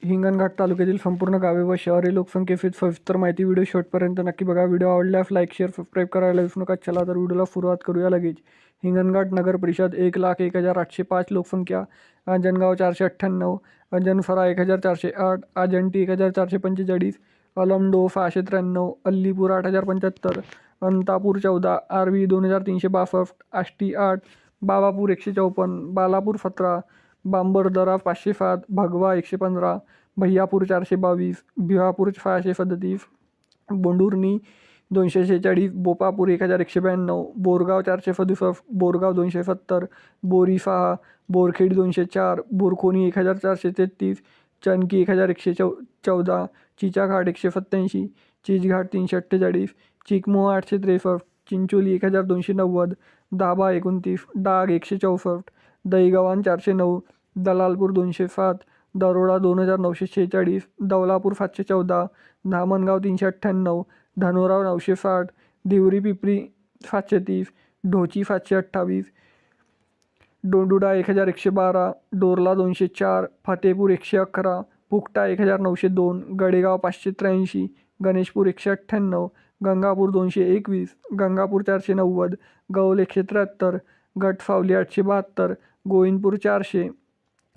हिंगणघाट तालुक्यातील संपूर्ण गावे व शहरे लोकसंख्येची सविस्तर माहिती व्हिडिओ शेवटपर्यंत नक्की बघा. व्हिडिओ आवडल्यास लाईक, शेअर, सबस्क्राईब करायला विसरू नका. चला तर व्हिडिओला सुरुवात करूया लगेच. हिंगणघाट नगर परिषद 1,01,805 लोकसंख्या. अंजनगाव 498, अंजनसरा 1,408, आजंटी 1,445, अलमडो 693, अल्लीपूर 8,075, अंतापूर 14, आर्वी 2,362, आष्टी 8, बाबापूर 154, बालापूर 17, बांबरदरा 507, भगवा 115, भैयापूर 422, भिवापूर 637, बोंडुर्णी 246, बोपापूर 1,192, बोरगाव 467, बोरगाव 270, बोरी 6, बोरखेड 204, बोरखोनी 1,433, चनकी 1,114, चिचाघाट 187, चिचघाट 348, चिकमोहा 863, चिंचोली 1,290, दाभा 29, डाग 164, दहीगव्हाण 409, दलालपूर 207, दरोडा 2,946, दौलापूर 714, धामणगाव 398, धनोरा 960, धिवरी पिपरी 730, ढोची 728, डोंडुडा 1,112, डोरला 204, फतेपूर 111, पुकटा 1,902, गडेगाव 583, गणेशपूर 198, गंगापूर 221, गंगापूर 490, गौल 173, गटसावली 872, गोविंदपूर 400,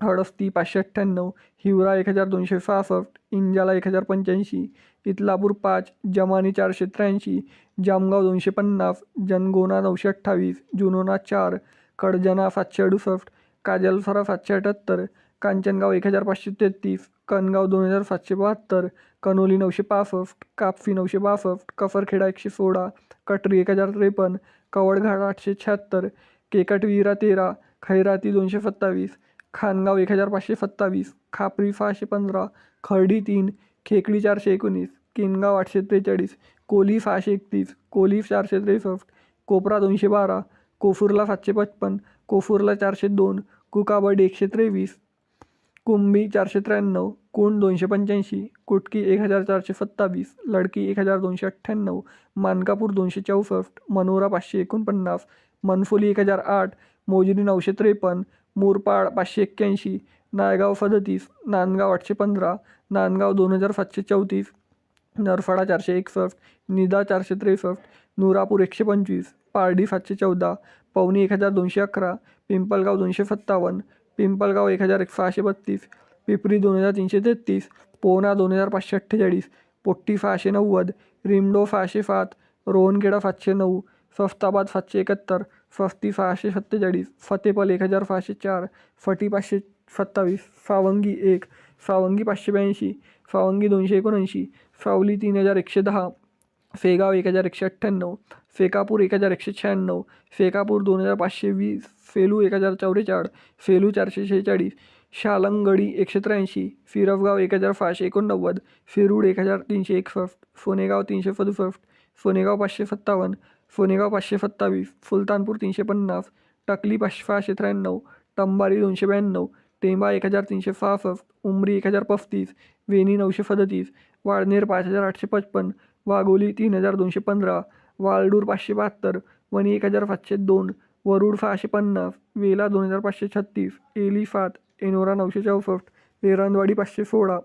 हडस्ती 598, हिवरा 1,266, इंजाला 1,085, इतलापूर 5, जमानी 483, जामगाव 250, जनगोना 928, जुनोना 4, कडजना 768, काजलसरा 778, कांचनगाव 1,533, कनगाव 2,772, कनोली 965, कापसी 962, कफरखेडा 116, कटरी 1,053, कवडघाट 876, केकटविरा 13, खैराती 227, खानगाव 1,527, खापरी 615, खर्डी 3, खेकडी 419, किनगाव 843, कोली 631, कोली 463, कोपरा 212, कोफुर्ला 755, कोफुर्ला 402, कुकाबडी 123, कुंभी 493, कुंड 285, कुटकी 1,427, लडकी 1,298, मानकापूर 264, मनोरा 549, मनफोली 1,008, मोजरी 953, मुरपाड 581, नायगाव 37, नांदगाव 815, नांदगाव 2,734, नरफळा 461, निदा 463, नुरापूर 125, पारडी 714, पवनी 1,211, पिंपलगाव 257, पिंपलगाव 1,632, पिपरी 2,333, पोना 2,548, पोट्टी 690, रिमडो 607, रोहनखेडा 709, फस्ताबाद 771, फस्ती 647, फतेपल 1,604, फटी 527, सावंगी 1, सावंगी 582, सावंगी 279, सावली 3,110, फेगाव 1,198, फेकापूर 1,196, फेकापूर 2,520, फेलू 1,044, फेलू 446, शालंगडी 183, फिरवगाव 1,589, फिरूड 1,361, सोनेगाव 367, सोनेगाव 557, सोनेगाव 527, सुलतानपूर 350, टकली 693, टंबारी 292, टेंबा 1,366, उमरी 1,035, वेणी 937, वाळनेर 5,855, वाघोली 3,215, वाळडूर 572, वणी 1,502, वरुड 650, वेला 2,536, एली 7, एनोरा 964, एरंदवाडी 516,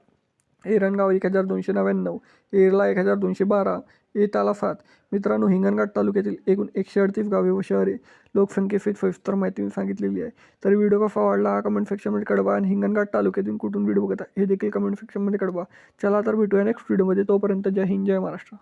एरणगाव 1,299, एरला 1,212, एताला 7. मित्रांनो, हिंगणघाट तालुक्यातील एकूण 138 गावे व शहरे लोकसंख्येची सविस्तर माहिती सांगितलेली आहे. तर व्हिडिओ कसा आवडला हा कमेंट सेक्शनमध्ये कळवा आणि हिंगणघाट तालुक्यातून कुठून व्हिडिओ बघता हे देखील कमेंट सेक्शनमध्ये कळवा. चला तर भेटूया नेक्स्ट व्हिडिओमध्ये. तोपर्यंत जय हिंद, जय महाराष्ट्र.